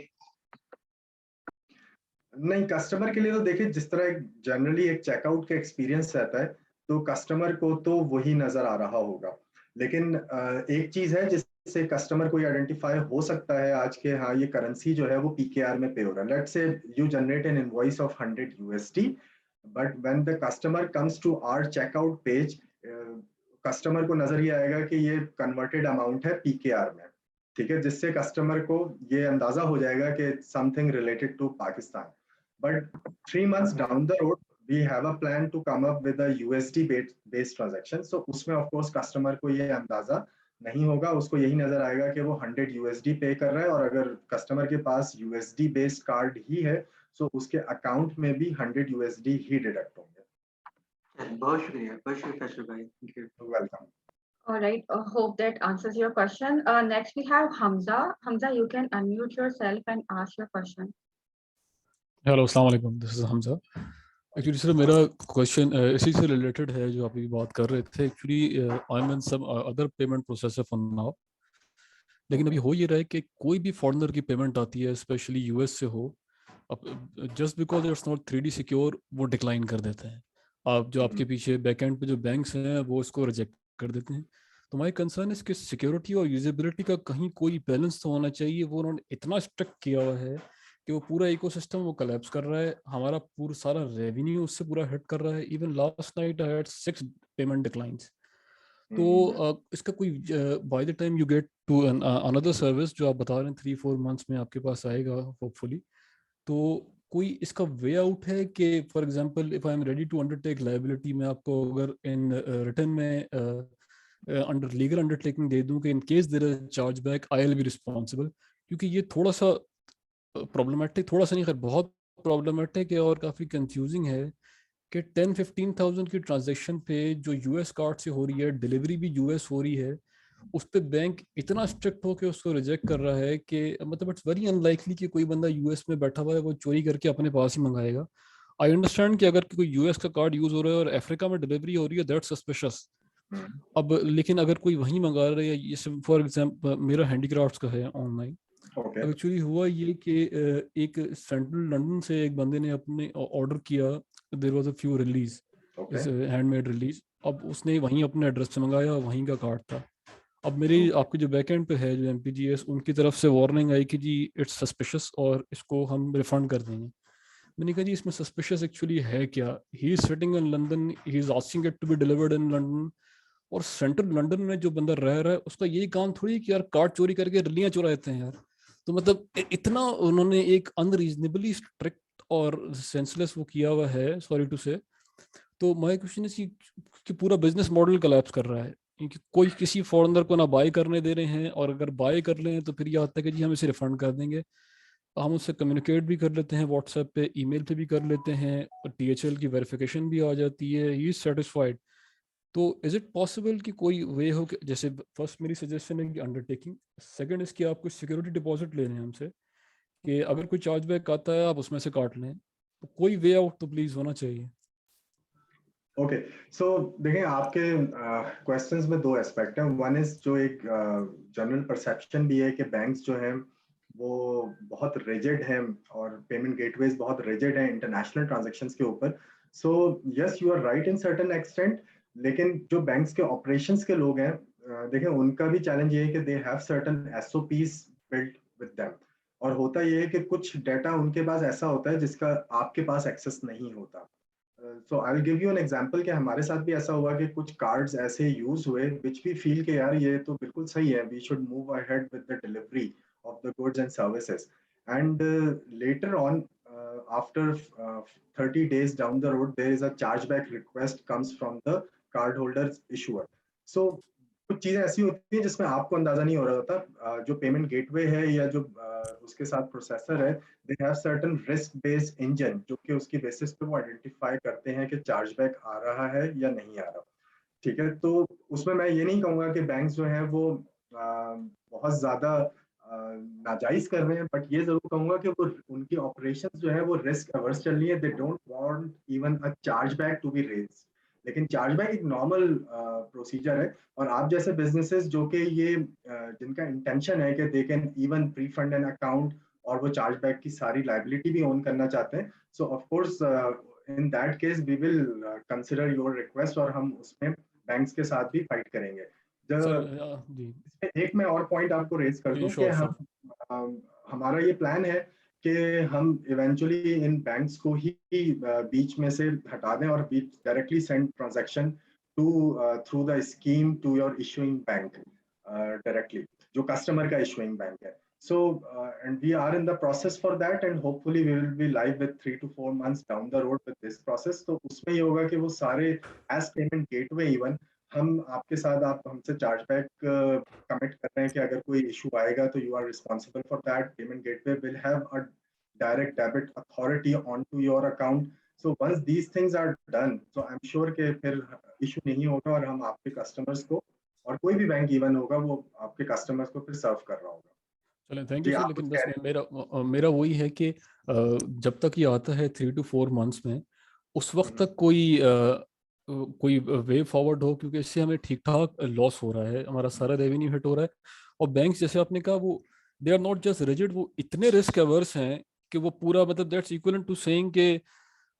नहीं, customer के लिए तो देखिए जिस तरह जनरली एक चेकआउट का एक्सपीरियंस रहता है तो कस्टमर को तो वही नजर आ रहा होगा. लेकिन एक चीज है जिससे कस्टमर को आइडेंटिफाई हो सकता है आज के, हाँ ये करेंसी जो है वो पीकेआर में पे हो रहा है. Let's say you generate an invoice of 100 USD, but when the customer comes to our checkout page, customer को नजर ही आएगा कि ये कन्वर्टेड अमाउंट है पीकेआर में. ठीक है, जिससे कस्टमर को ये अंदाजा हो जाएगा कि something related to Pakistan. But 3 months down the road, we have a plan to come up with a USD based transaction. So उसमें of course customer को ये अंदाजा नहीं होगा, उसको यही नजर आएगा कि वो 100 USD पे कर रहा है, और अगर कस्टमर के पास USD based कार्ड ही है, so उसके अकाउंट में भी 100 USD ही डिडक्ट होंगे. बहुत शुक्रिया फैसल भाई. Thank you. Welcome. All right, hope that answers your question. Next we have Hamza. Hamza, you can unmute yourself and ask your question. Hello, अस्सलाम वालेकुम, this is Hamza. Actually sir मेरा question इसी से related है जो आप अभी बात कर रहे थे. Actually I am in some other payment processor for now, लेकिन अभी हो ये रहा है कि कोई भी फॉरेनर की पेमेंट आती है, स्पेशली यूएस से हो, अब just because it's not 3D secure वो डिक्लाइन कर देते हैं. आप जो आपके पीछे बैकएंड पे जो बैंक्स हैं वो इसको रिजेक्ट कर देते हैं. तो माई कंसर्न इसके सिक्योरिटी और यूजेबिलिटी का कहीं कोई बैलेंस तो होना चाहिए. वो उन्होंने इतना स्ट्रिक्ट किया हुआ है कि वो पूरा इकोसिस्टम वो कोलैप्स कर रहा है, हमारा पूरा सारा रेवेन्यू उससे पूरा हिट कर रहा है. Even last night I had 6 payment declines. तो इसका कोई by the time you get to another service जो आप बता रहे हैं 3-4 मंथ्स में आपके पास आएगा होपफुली, तो कोई इसका वे आउट है कि for example if I am ready to undertake liability, मैं आपको अगर इन रिटर्न में अंडर लीगल अंडरटेकिंग दे दूं कि in case there is charge back I will be responsible, क्योंकि ये थोड़ा सा प्रॉब्लमेटिक, थोड़ा सा नहीं खैर बहुत प्रॉब्लमेटिक है और काफ़ी कंफ्यूजिंग है कि 10-15,000 की ट्रांजैक्शन पे जो यूएस कार्ड से हो रही है, डिलीवरी भी यूएस हो रही है, उस पर बैंक इतना स्ट्रिक्ट हो के उसको रिजेक्ट कर रहा है कि मतलब इट्स वेरी अनलाइकली कि कोई बंदा यूएस में बैठा हुआ है वो चोरी करके अपने पास ही मंगाएगा। आई अंडरस्टैंड कि अगर कोई यूएस का कार्ड यूज हो रहा है और अफ्रीका में डिलीवरी हो रही है, दैट्स सस्पिशियस। अब लेकिन अगर कोई वहीं मंगा रहा है, ये फॉर एग्जांपल मेरा हैंडीक्राफ्ट्स का है ऑनलाइन। ओके अब एक्चुअली हुआ ये कि एक सेंट्रल लंदन से एक बंदे ने अपने ऑर्डर किया, there was a few release, इस हैंडमेड रिलीज। अब उसने वहीं अपने एड्रेस से मंगाया, वहीं का कार्ड था। अब मेरी आपके जो बैकएंड पे है जो एमपीजीएस, उनकी तरफ से वार्निंग आई कि जी इट्स सस्पिशियस और इसको हम रिफंड कर देंगे। मैंने कहा जी इसमें सस्पिशियस एक्चुअली है क्या? He is sitting in London, he is asking it to be delivered in London, और सेंट्रल लंदन में जो बंदा रह रहा है उसका यही काम थोड़ी है कि यार कार्ड चोरी करके रलियां चुरा देते हैं यार। तो मतलब इतना उन्होंने एक अनरीजनेबली स्ट्रिक्ट और सेंसलेस वो किया हुआ है, सॉरी टू से। तो माय क्वेश्चन इज कि पूरा बिजनेस मॉडल कोलैप्स कर रहा है, क्योंकि कोई किसी फॉरेनर को ना बाय करने दे रहे हैं, और अगर बाय कर रहे हैं तो फिर ये आता है कि जी हम इसे रिफंड कर देंगे। हम उससे कम्युनिकेट भी कर लेते हैं व्हाट्सएप पे, ईमेल पे भी कर लेते हैं, और टीएचएल की वेरिफिकेशन भी आ जाती है, ही इज सेटिस्फाइड। तो इज इट पॉसिबल कि कोई वे हो कि जैसे फर्स्ट मेरी सजेशन है कि अंडरटेकिंग, सेकंड इसकी आप कुछ सिक्योरिटी डिपॉजिट ले लें हमसे कि अगर कोई चार्जबैक आता है आप उसमें से काट लें, तो कोई वे आउट तो प्लीज होना चाहिए। ओके सो देखिए, आपके क्वेश्चंस में दो एस्पेक्ट हैं। वन इज जो एक जनरल परसेप्शन भी है कि बैंक्स जो हैं वो बहुत रिजिड हैं और पेमेंट गेटवेज बहुत रिजिड हैं इंटरनेशनल ट्रांजैक्शंस के ऊपर। So yes, you are right in certain extent, लेकिन जो बैंक्स के ऑपरेशंस के लोग हैं, देखिए उनका भी चैलेंज ये है कि they have certain SOPs built with them. और होता ये है कि कुछ डाटा उनके पास ऐसा होता है जिसका आपके पास एक्सेस नहीं होता। So I will give you an example कि हमारे साथ भी ऐसा हुआ कि कुछ कार्ड्स ऐसे यूज हुए विच वी फील कि यार ये तो बिल्कुल सही है, we should move ahead with the delivery of the goods and services, and later on after 30 days down the road there is a chargeback request comes from the card holders issuer. So कुछ चीजें ऐसी होती है जिसमें आपको अंदाजा नहीं हो रहा होता। जो पेमेंट गेटवे है या जो उसके साथ प्रोसेसर है, they have certain risk based engine जो कि उसकी बेसिस पे वो आइडेंटिफाई करते हैं कि चार्जबैक आ रहा है या नहीं आ रहा। ठीक है, तो उसमें मैं ये नहीं कहूंगा कि बैंक जो है वो बहुत ज्यादा नाजायज कर रहे हैं, बट ये जरूर कहूंगा कि वो उनकी ऑपरेशन जो है वो रिस्क अवर्स चल रही है। They don't want even a chargeback to be raise, लेकिन चार्जबैक एक नॉर्मल प्रोसीजर है। और आप जैसे बिजनेसेस जो कि ये जिनका इंटेंशन है कि they can even pre fund an account और वो चार्जबैक की सारी लाइबिलिटी भी ओन करना चाहते हैं, so of course in that case we will consider your request और हम उसमें बैंक्स के साथ भी फाइट करेंगे। सर जी इसमें एक मैं और पॉइंट आपको रेज कर जी दूं कि श्योर श्योर। हमारा ये प्लान है कि हम इवेंचुअली इन बैंक्स को ही बीच में से हटा दें और बीच directly send transaction to through the scheme to your issuing bank directly, जो कस्टमर का इशूइंग बैंक है। So and we are in the process for that, and hopefully we will be live with 3 to 4 months down the road with this process. तो उसमें ये होगा कि वो सारे as payment gateway even हम आपके साथ, आप हमसे चार्जबैक कमिट कर रहे हैं कि अगर कोई इशू आएगा तो you are responsible for that. Payment gateway will have a direct debit authority on to your account. So once these things are done, so I am sure कि फिर इशू नहीं होगा और हम आपके कस्टमर्स को, और कोई भी बैंक इवन होगा, वो आपके कस्टमर्स को फिर सर्व कर रहा होगा। चलें थैंक यू जी, सर। आप लेकिन कुछ बस कह रहे मेरा वही है कि जब तक ये आता है 3 to 4 months में, उस वक्त हैं। तक कोई वे फॉरवर्ड हो, क्योंकि इससे हमें ठीक ठाक लॉस हो रहा है, हमारा सारा रेवेन्यू हिट हो रहा है। और बैंक्स जैसे आपने कहा वो they are not just rigid, वो इतने रिस्क अवर्स हैं कि वो पूरा मतलब दैट्स इक्वलेंट टू सेइंग के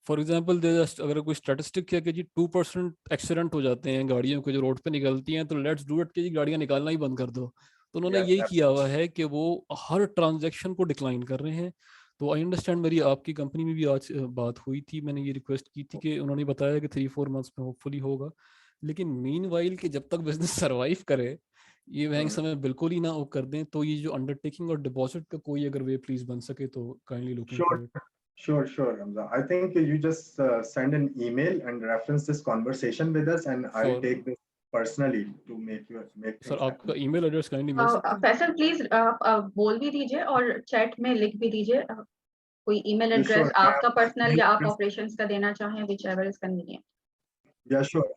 फॉर एग्जाम्पल अगर कोई स्टैटिस्टिक है कि जी 2% एक्सीडेंट हो जाते हैं गाड़ियों के जो रोड पे निकलती हैं, तो लेट्स डू इट कि जी गाड़ियां निकालना ही बंद कर दो। तो उन्होंने Yes, यही किया हुआ absolutely. है कि वो हर ट्रांजैक्शन को डिक्लाइन कर रहे हैं। तो आई अंडरस्टैंड, मेरी आपकी कंपनी में भी आज बात हुई थी, मैंने ये रिक्वेस्ट की थी कि उन्होंने बताया कि 3-4 months में होपफुली होगा। लेकिन मीन वाइल कि जब तक बिजनेस सर्वाइव करे, ये बैंक समय बिल्कुल ही ना वो कर दें। तो ये जो अंडरटेकिंग और डिपॉजिट का कोई अगर वे प्लीज बन सके तो kindly look into sure it. Sure, Hamza. I think you just send an email and reference this conversation with us, and I'll Sure. take this personally to make sir things आपका happen. email address kindly मिल सकता है? Faisal please आप बोल भी दीजिए और chat में लिख भी दीजिए कोई ईमेल Yeah, एड्रेस sure. मैं आपका आपका पर्सनल email या आप address- ऑपरेशंस का देना चाहें which ever is convenient. Yeah, sure.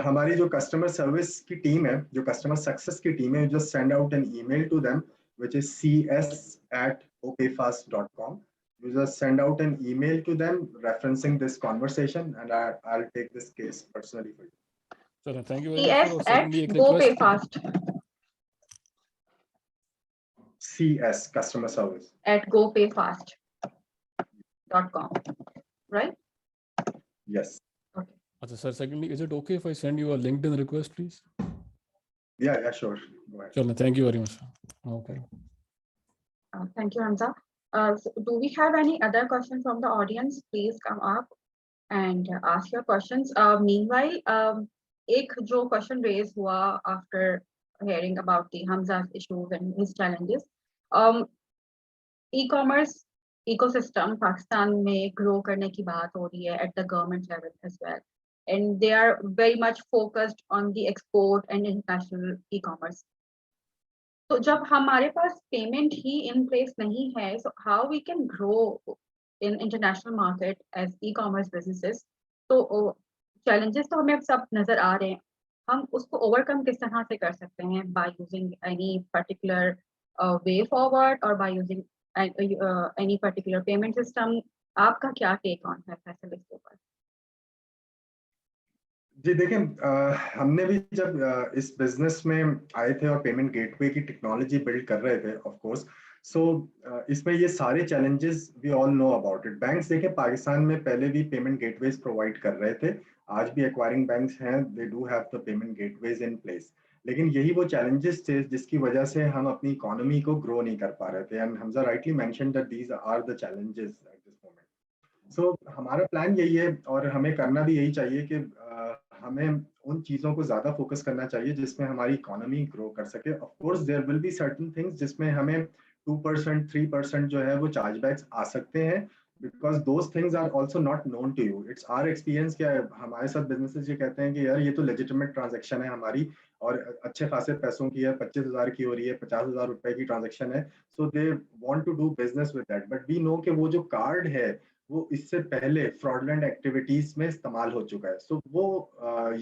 हमारी जो कस्टमर सर्विस की टीम है, जो कस्टमर सक्सेस की टीम है, just send out an email to them, which is cs@payfast.com. You just send out an email to them referencing this conversation, and I'll take this case personally for you. Sir thank you very much sir. और secondly एक go request PayFast CS customer service. at gopayfast.com, right? Yes. Okay. अच्छा sir secondly is it okay if I send you a LinkedIn request please? Yeah, sure. Go ahead. चलो thank you very much sir. Okay. Thank you, Hamza. So do we have any other question from the audience? Please come up and ask your questions. Meanwhile, एक जो question raised हुआ after hearing about the Hamza's issues and his challenges. E-commerce ecosystem Pakistan में grow करने की बात हो रही है at the government level as well, and they are very much focused on the export and international e-commerce. तो जब हमारे पास पेमेंट ही इन प्लेस नहीं है, so how we can grow in international market as e-commerce businesses? तो challenges तो हमें सब नजर आ रहे हैं, हम उसको overcome किस तरह से कर सकते हैं? By using any particular way forward or by using any particular payment system? आपका क्या take on है फैसल इसके ऊपर? जी देखिए, हमने भी जब इस बिजनेस में आए थे और पेमेंट गेटवे की टेक्नोलॉजी बिल्ड कर रहे थे, ऑफ कोर्स, सो इसमें ये सारे challenges we all know about it. Banks देखें, पाकिस्तान में पहले भी पेमेंट गेटवेज प्रोवाइड कर रहे थे, आज भी एक्वायरिंग बैंक्स हैं, they do have the payment gateways in place. लेकिन यही वो चैलेंजेस थे जिसकी वजह से हम अपनी इकोनॉमी को ग्रो नहीं कर पा रहे थे. And Hamza rightly mentioned that these are the challenges at this moment. So हमारा प्लान यही है और हमें करना भी यही चाहिए कि हमें उन चीज़ों को ज़्यादा फोकस करना चाहिए जिसमें हमारी इकोनॉमी ग्रो कर सके. Of course there will be certain things जिसमें हमें 2% 3% जो है वो चार्जबैक्स आ सकते हैं, because those things are also not known to you. It's our experience. क्या हमारे साथ बिजनेसेस ये कहते हैं कि यार ये तो लेजिटिमेट ट्रांजेक्शन है हमारी और अच्छे खासे पैसों की है, 25,000 की हो रही है, 50,000 रुपए की ट्रांजेक्शन है, so they want to do business with that. But we know कि वो जो कार्ड है वो इससे पहले फ्रॉडलेंट एक्टिविटीज में इस्तेमाल हो चुका है. सो वो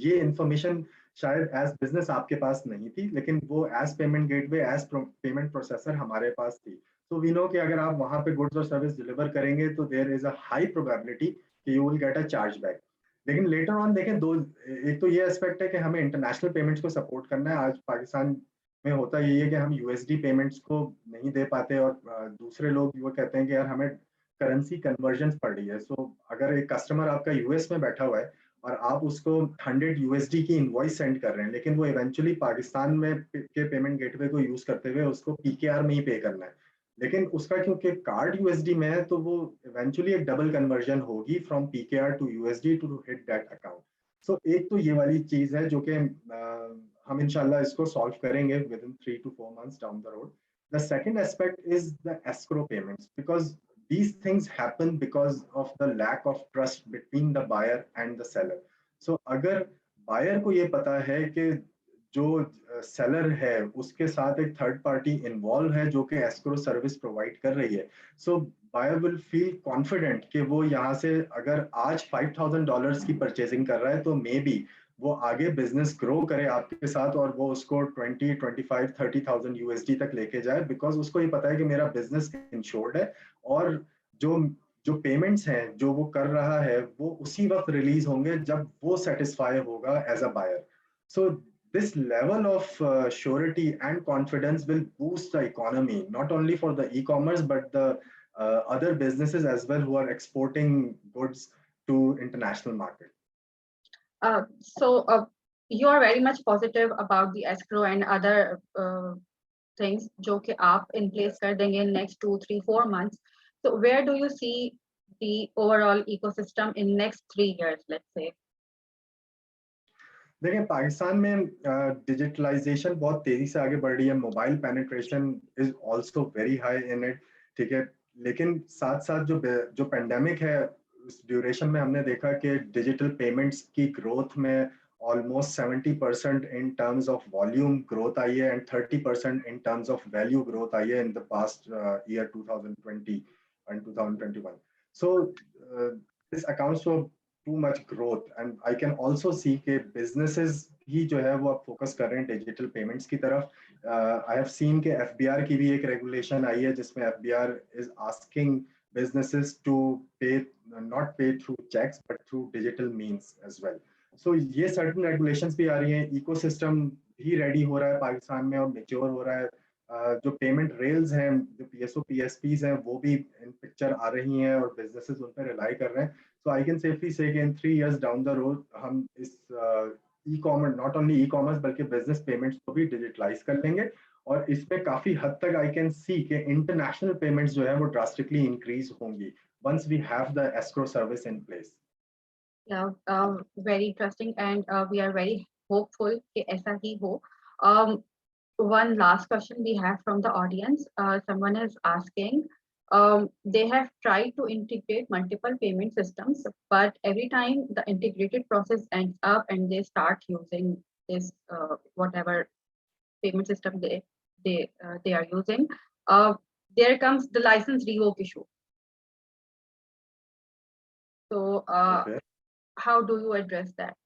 ये इंफॉर्मेशन शायद एज बिजनेस आपके पास नहीं थी, लेकिन वो as payment gateway, as payment processor हमारे पास थी. तो वी नो कि अगर आप वहां पे गुड्स और सर्विस डिलीवर करेंगे तो there is a high probability कि you will get a charge back. लेकिन लेटर ऑन देखें, दो, एक तो ये एस्पेक्ट है कि हमें इंटरनेशनल पेमेंट्स को सपोर्ट करना है. आज पाकिस्तान में होता यही है कि हम यूएसडी पेमेंट्स को नहीं दे पाते और दूसरे लोग वो कहते हैं कि यार हमें करेंसी कन्वर्जन पड़ रही है. सो अगर एक कस्टमर आपका यूएस में बैठा हुआ है और आप उसको 100 यूएसडी की इनवॉइस सेंड कर रहे हैं, लेकिन वो इवेंचुअली पाकिस्तान में के पेमेंट गेटवे को यूज करते हुए उसको पीकेआर में ही पे करना है, लेकिन उसका क्योंकि कार्ड यूएसडी में है तो वो इवेंचुअली एक डबल कन्वर्जन होगी from PKR to USD to hit that account. So एक तो ये वाली चीज है जो कि हम इंशाल्लाह इसको सॉल्व करेंगे with in 3 to 4 months down the road. The second aspect is the escrow payments, because these things happen because of the lack of trust between the buyer and the seller. So अगर buyer को ये पता है कि जो seller है उसके साथ एक थर्ड पार्टी इन्वॉल्व है जो कि एस्क्रो सर्विस प्रोवाइड कर रही है, सो बायर विल फील कॉन्फिडेंट कि वो यहाँ से अगर आज $5,000 की परचेजिंग कर रहा है तो मे बी वो आगे बिजनेस ग्रो करे आपके साथ और वो उसको 20, 25, 30,000 यूएसडी तक लेके जाए, बिकॉज उसको ये पता है कि मेरा बिजनेस इंश्योर्ड है और जो जो पेमेंट्स हैं जो वो कर रहा है वो उसी वक्त रिलीज होंगे जब वो सेटिस्फाई होगा as a buyer. So this level of surety and confidence will boost the economy, not only for the e-commerce but the other businesses as well who are exporting goods to international market. So you are very much positive about the escrow and other things जो कि आप in place कर देंगे in next 2, 3, 4 months. So where do you see the overall ecosystem in next 3 years, let's say? देखिए, पाकिस्तान में digitalisation बहुत तेजी से आगे बढ़ रही है. Mobile penetration is also very high in it. ठीक है, लेकिन साथ साथ जो पेंडेमिक है उस ड्यूरेशन में हमने देखा कि डिजिटल पेमेंट्स की ग्रोथ में almost 70% in terms of volume growth आई है and 30% in terms of value growth आई है in the past year 2020 and 2021. So this accounts for too much growth and I can also see कि businesses ही जो है वो अब फोकस कर रहे हैं डिजिटल पेमेंट्स की तरफ. I have seen कि FBR की भी एक रेगुलेशन आई है जिसमें FBR is asking businesses to pay not pay through checks but through digital means as well. So ये certain regulations भी आ रही हैं, इकोसिस्टम भी रेडी हो रहा है पाकिस्तान में और मेच्योर हो रहा है. जो पेमेंट रेल्स हैं, जो PSO PSPs हैं, वो भी इन पिक्चर आ रही हैं और बिजनेसेस उन पर रिलाई कर रहे हैं. सो आई कैन सेफली से कि इन 3 years डाउन द रोड हम इस ई-कॉमर्स, नॉट ओनली ई-कॉमर्स बल्कि बिजनेस पेमेंट्स को भी डिजिटलाइज कर लेंगे और इसमें काफी हद तक आई कैन सी कि इंटरनेशनल पेमेंट्स जो है वो ड्रास्टिकली इंक्रीज होंगी once we have the escrow service in place. Yeah, very interesting, and we are very hopeful कि ऐसा ही हो. One last question we have from the audience. Someone is asking, they have tried to integrate multiple payment systems, but every time the integrated process ends up and they start using this whatever payment system they are using, there comes the license revoke issue. So Okay. how do you address that?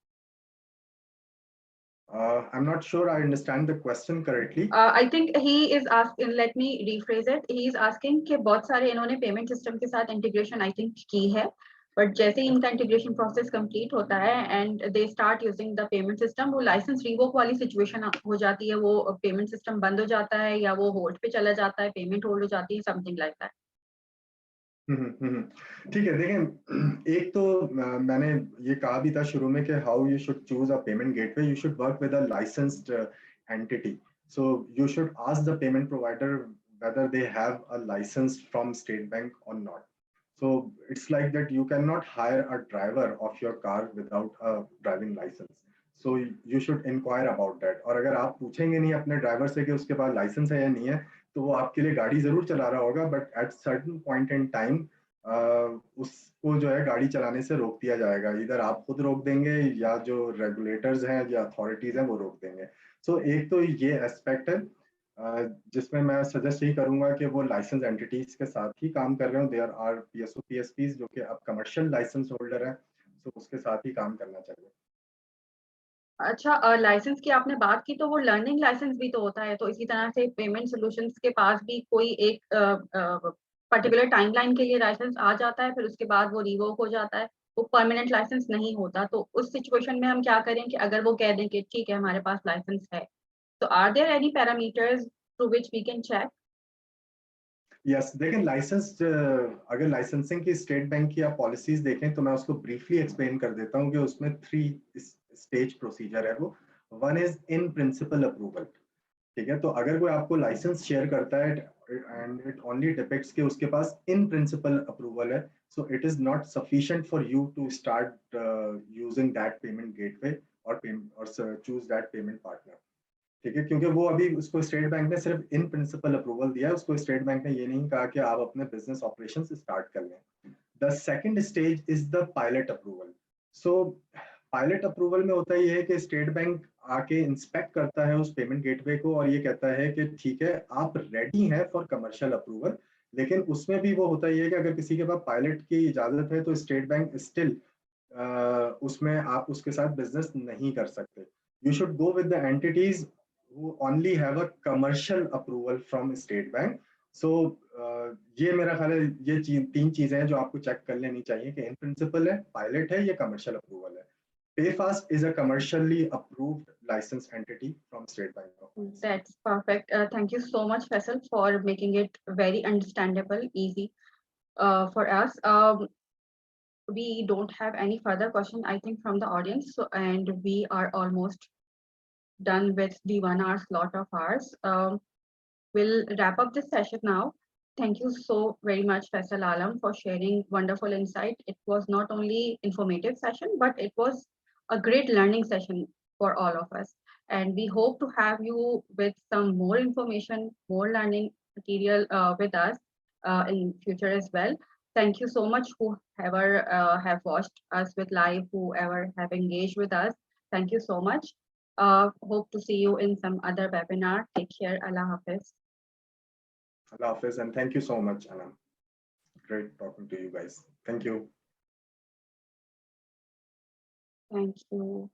I'm not sure I understand the question correctly. I think he is asking, let me rephrase it. He is asking कि बहुत सारे इन्होंने payment system के साथ integration I think की है, but जैसे ही इनका इंटीग्रेशन प्रोसेस कंप्लीट होता है and they start using the payment system, वो लाइसेंस रिवोक वाली सिचुएशन हो जाती है, वो पेमेंट सिस्टम बंद हो जाता है या वो होल्ड पे चला जाता है, पेमेंट होल्ड हो जाती है, समथिंग लाइक दैट. ठीक है. देखें, एक तो मैंने ये कहा भी था शुरू में कि how you should choose a payment gateway. You should work with a licensed entity. So you should ask the payment provider whether they have a license from State Bank or not. So it's like that you cannot hire a driver of your car without a driving license. So you should inquire about that. और अगर आप पूछेंगे नहीं अपने driver से कि उसके पास licence है या नहीं है, तो वो आपके लिए गाड़ी जरूर चला रहा होगा, but at certain point in time उसको जो है गाड़ी चलाने से रोक दिया जाएगा. इधर आप खुद रोक देंगे या जो रेगुलेटर्स हैं या अथॉरिटीज हैं वो रोक देंगे. सो एक तो ये एस्पेक्ट है जिसमें मैं सजेस्ट यही करूंगा कि वो लाइसेंस एंटिटीज के साथ ही काम कर रहे हो. देयर आर PSO PSPs जो कि अब कमर्शियल लाइसेंस होल्डर हैं, तो उसके साथ ही काम करना चाहिए. अच्छा, लाइसेंस की आपने बात की, तो वो लर्निंग लाइसेंस भी तो होता है, तो इसी तरह से पेमेंट सॉल्यूशंस के पास भी कोई एक पर्टिकुलर टाइमलाइन के लिए लाइसेंस आ जाता है, फिर उसके बाद वो रिवोक हो जाता है, वो परमानेंट लाइसेंस नहीं होता. तो उस सिचुएशन में हम क्या करें कि अगर वो कह दें कि ठीक है हमारे पास लाइसेंस है, तो are there any parameters through which we can check? Yes, देखें लाइसेंस, अगर लाइसेंसिंग की स्टेट बैंक की आप पॉलिसीज देखें तो मैं उसको ब्रीफली एक्सप्लेन कर देता हूँ कि उसमें 3 स्टेज प्रोसीजर है. वो one is in principle approval. ठीक है, तो अगर कोई आपको लाइसेंस शेयर करता है एंड इट ओनली डिपेक्ट्स कि उसके पास इन प्रिंसिपल अप्रूवल है, so it is not sufficient for you to start using that payment gateway और चूज दैट पेमेंट पार्टनर. ठीक है, क्योंकि वो अभी उसको स्टेट बैंक ने सिर्फ इन प्रिंसिपल अप्रूवल दिया है. उसको स्टेट बैंक ने ये नहीं कहा कि आप अपने बिजनेस ऑपरेशंस स्टार्ट कर लें. The second stage is the pilot approval. So pilot approval में होता ये है कि स्टेट बैंक आके इंस्पेक्ट करता है उस पेमेंट गेटवे को और ये कहता है कि ठीक है आप रेडी हैं फॉर कमर्शियल अप्रूवल. लेकिन उसमें भी वो होता ये है कि अगर किसी के पास पायलट की इजाजत है तो स्टेट बैंक स्टिल उसमें आप उसके साथ बिजनेस नहीं कर सकते. You should go with the entities who only have a commercial approval from State Bank. So ये मेरा ख्याल है ये 3 चीजें हैं जो आपको चेक कर लेनी चाहिए कि इन प्रिंसिपल है, पायलट है, या कमर्शियल अप्रूवल है. PayFast is a commercially approved licensed entity from State Bank of Pakistan. That's perfect. Thank you so much, Faisal, for making it very understandable, easy for us. We don't have any further question, I think, from the audience. So, and we are almost done with the 1 hour slot of ours. We'll wrap up this session now. Thank you so very much, Faisal Alam, for sharing wonderful insight. It was not only informative session, but it was a great learning session for all of us. And we hope to have you with some more information, more learning material with us in future as well. Thank you so much whoever have watched us with live, whoever have engaged with us. Thank you so much. Hope to see you in some other webinar. Take care. Allah Hafiz. Allah Hafiz, and thank you so much, Anam. Great talking to you guys. Thank you. Thank you.